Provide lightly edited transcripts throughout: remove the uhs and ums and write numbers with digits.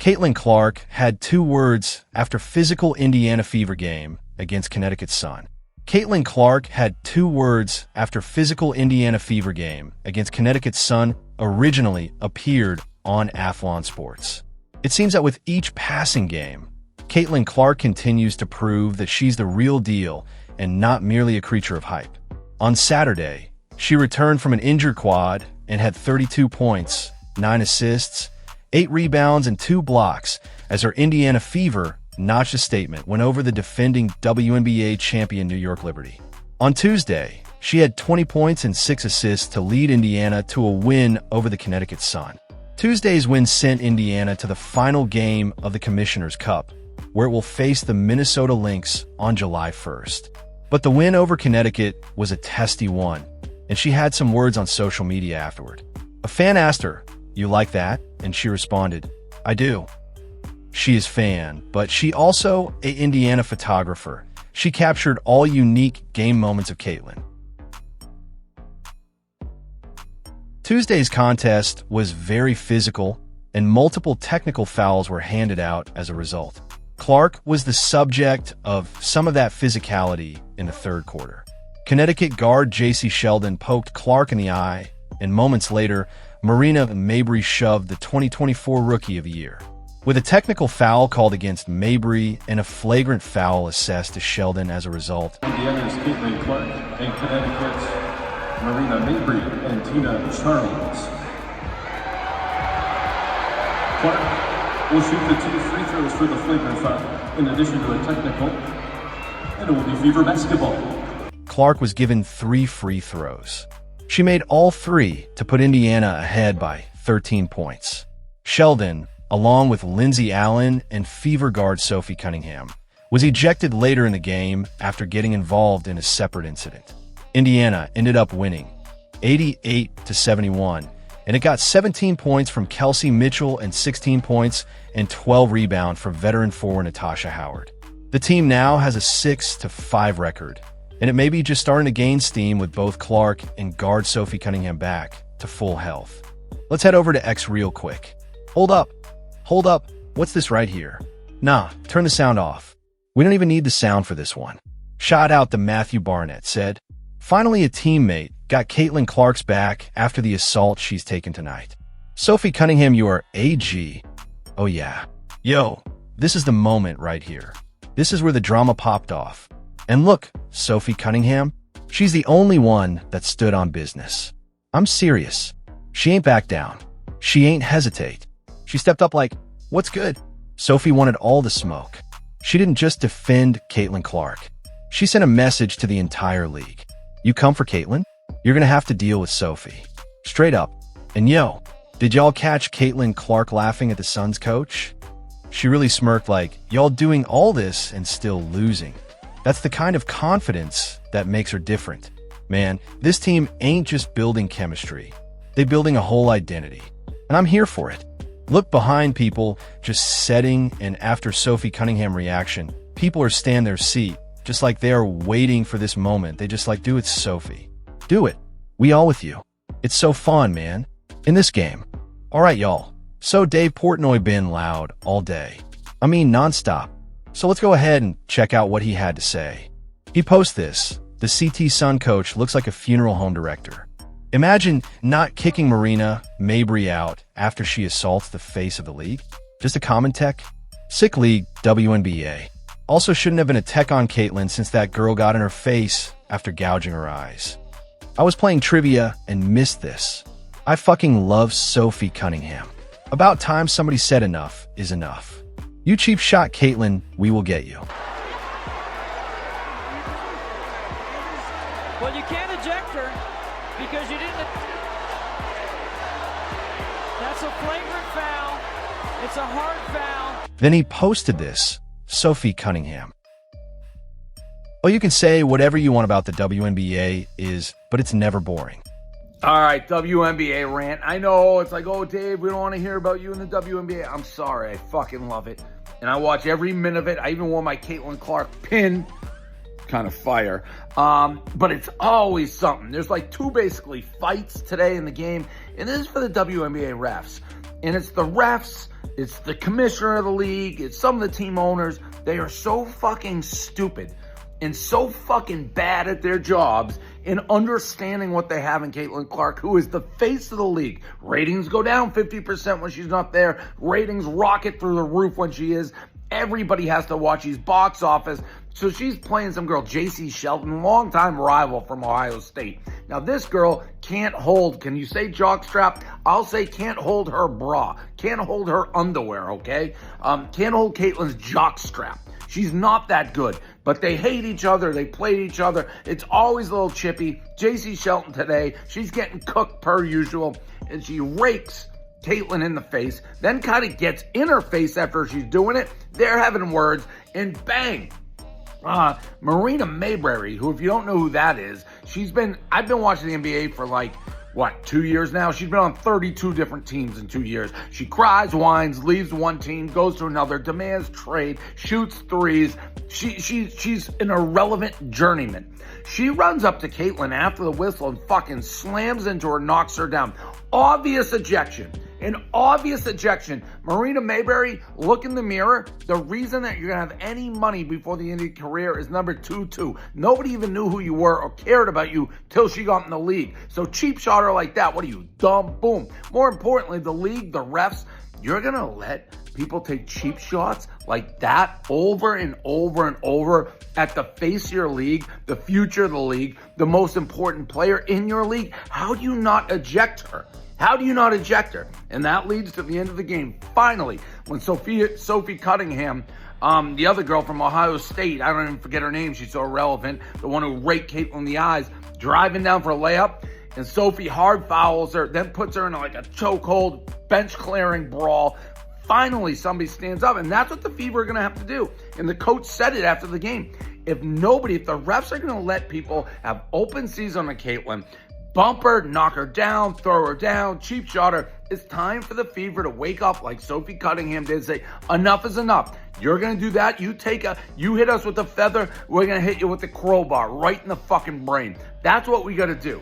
Caitlin Clark had 2 words after physical Indiana Fever game against Connecticut Sun. Caitlin Clark had 2 words after physical Indiana Fever game against Connecticut Sun originally appeared on Athlon Sports. It seems that with each passing game, Caitlin Clark continues to prove that she's the real deal and not merely a creature of hype. On Saturday, she returned from an injured quad and had 32 points, 9 assists, 8 rebounds, and 2 blocks as her Indiana Fever notched a statement when over the defending WNBA champion New York Liberty. On Tuesday, she had 20 points and 6 assists to lead Indiana to a win over the Connecticut Sun. Tuesday's win sent Indiana to the final game of the Commissioner's Cup, where it will face the Minnesota Lynx on July 1st. But the win over Connecticut was a testy one, and she had some words on social media afterward. A fan asked her, "You like that?" And she responded, "I do." She is fan, but she also an Indiana photographer. She captured all unique game moments of Caitlin. Tuesday's contest was very physical, and multiple technical fouls were handed out as a result. Clark was the subject of some of that physicality in the third quarter. Connecticut guard Jacy Sheldon poked Clark in the eye, and moments later, Marina Mabrey shoved the 2024 Rookie of the Year. With a technical foul called against Mabrey and a flagrant foul assessed to Sheldon as a result. Indiana's Caitlin Clark and Connecticut's Marina Mabrey and Tina Charles. Clark will shoot the 2 free throws for the flagrant foul, in addition to a technical, and it will be Fever basketball. Clark was given 3 free throws. She made all 3 to put Indiana ahead by 13 points. Sheldon, along with Lindsay Allen and Fever guard Sophie Cunningham, was ejected later in the game after getting involved in a separate incident. Indiana ended up winning 88-71, and it got 17 points from Kelsey Mitchell and 16 points and 12 rebounds from veteran forward Natasha Howard. The team now has a 6-5 record, and it may be just starting to gain steam with both Clark and guard Sophie Cunningham back to full health. Let's head over to X real quick. Hold up, what's this right here? Nah, turn the sound off. We don't even need the sound for this one. Shout out to Matthew Barnett said, "Finally a teammate got Caitlin Clark's back after the assault she's taken tonight. Sophie Cunningham, you are AG. Oh yeah. Yo, this is the moment right here. This is where the drama popped off. And look, Sophie Cunningham, she's the only one that stood on business. I'm serious. She ain't back down. She ain't hesitate. She stepped up like, what's good?" Sophie wanted all the smoke. She didn't just defend Caitlin Clark. She sent a message to the entire league. You come for Caitlin? You're gonna have to deal with Sophie. Straight up. And yo, did y'all catch Caitlin Clark laughing at the Suns coach? She really smirked like, y'all doing all this and still losing. That's the kind of confidence that makes her different. Man, this team ain't just building chemistry. They're building a whole identity. And I'm here for it. Look behind people just setting, and after Sophie Cunningham reaction, people are staying their seat, just like they are waiting for this moment. They just like, do it, Sophie. Do it. We all with you. It's so fun, man. In this game. All right, y'all. So Dave Portnoy been loud all day. I mean, nonstop. So let's go ahead and check out what he had to say. He posts this. The CT Sun coach looks like a funeral home director. Imagine not kicking Marina Mabrey out after she assaults the face of the league. Just a common tech. Sick league, WNBA. Also shouldn't have been a tech on Caitlin since that girl got in her face after gouging her eyes. I was playing trivia and missed this. I fucking love Sophie Cunningham. About time somebody said enough is enough. You cheap shot Caitlin, we will get you. Well, you can't eject her because you didn't. That's a flagrant foul. It's a hard foul. Then he posted this. Sophie Cunningham. Well, you can say whatever you want about the WNBA but it's never boring. All right, WNBA rant. I know, it's like, oh, Dave, we don't want to hear about you in the WNBA. I'm sorry, I fucking love it. And I watch every minute of it. I even wore my Caitlin Clark pin. Kind of fire. But it's always something. There's like 2 basically fights today in the game. And this is for the WNBA refs. And it's the refs, it's the commissioner of the league, it's some of the team owners. They are so fucking stupid and so fucking bad at their jobs in understanding what they have in Caitlin Clark, who is the face of the league. Ratings go down 50% when she's not there. Ratings rocket through the roof when she is. Everybody has to watch. She's box office. So she's playing some girl, Jacy Sheldon, longtime rival from Ohio State. Now this girl can't hold, can you say jockstrap? I'll say can't hold her bra. Can't hold her underwear, okay? Can't hold Caitlin's jockstrap. She's not that good, but they hate each other. They play each other. It's always a little chippy. Jacy Sheldon today, she's getting cooked per usual, and she rakes Caitlin in the face, then kind of gets in her face after she's doing it. They're having words, and bang. Marina Mabrey, who, if you don't know who that is, I've been watching the NBA for like, 2 years now? She's been on 32 different teams in 2 years. She cries, whines, leaves one team, goes to another, demands trade, shoots threes. She's an irrelevant journeyman. She runs up to Caitlin after the whistle and fucking slams into her, knocks her down. Obvious ejection. An obvious ejection. Marina Mabrey, look in the mirror. The reason that you're going to have any money before the end of your career is number 2-2. Nobody even knew who you were or cared about you till she got in the league. So cheap shot her like that. What are you, dumb? Boom. More importantly, the league, the refs, you're going to let people take cheap shots like that over and over and over at the face of your league, the future of the league, the most important player in your league. How do you not eject her? How do you not eject her? And that leads to the end of the game. Finally, when Sophie Cunningham, the other girl from Ohio State, I don't even forget her name, she's so irrelevant, the one who raked Caitlin in the eyes, driving down for a layup, and Sophie hard fouls her, then puts her in like a chokehold, bench-clearing brawl. Finally, somebody stands up, and that's what the Fever are going to have to do. And the coach said it after the game. If the refs are going to let people have open season on Caitlin, bump her, knock her down, throw her down, cheap shot her, it's time for the Fever to wake up like Sophie Cunningham did and say, enough is enough. You're going to do that. You hit us with a feather, we're going to hit you with the crowbar right in the fucking brain. That's what we got to do.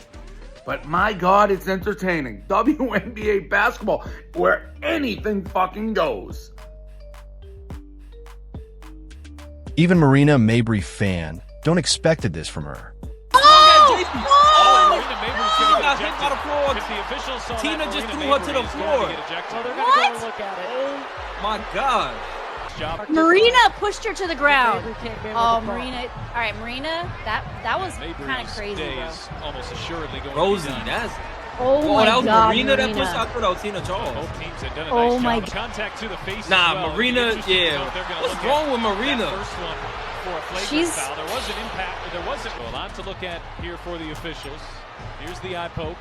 But my God, it's entertaining. WNBA basketball, where anything fucking goes. Even Marina Mabrey fan don't expected this from her. Marina Mabrey's getting got hit by the floor. If the officials saw Tina just threw her to the floor. Well, they're going to go look at it. Oh my God. Marina pushed her to the ground. Oh, Marina. All right, Marina, that was kind of crazy, bro. Almost assuredly going Rosie, to be that's... Oh my that was God, Marina that pushed out. I thought that was Tina Charles. Both teams had done a Oh nice my job. Contact to the face. Nah, Marina, yeah. What's wrong with Marina? First one for a flagrant foul. There was an impact. There wasn't a lot to look at here for the officials. Here's the eye poke.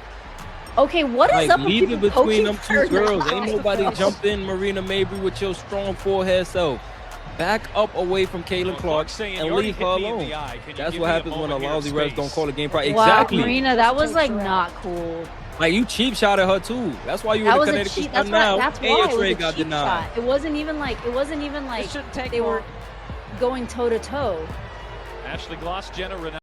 Okay, what is up with leave people it between poking them two her? girls. Ain't nobody jumped in Marina Mabrey with your strong forehead self. Back up away from Caitlin Clark and leave her alone. That's what happens when a lousy refs don't call a game right. Wow, Exactly. Marina, that was like not cool. Like you cheap shot at her too. That's why you That in was a Connecticut cheap. That's now. why. That's And why your it was trade a got cheap denied. shot. It wasn't even like they were shouldn't take they were long. going toe to toe. Ashley Gloss, Jenna Renata.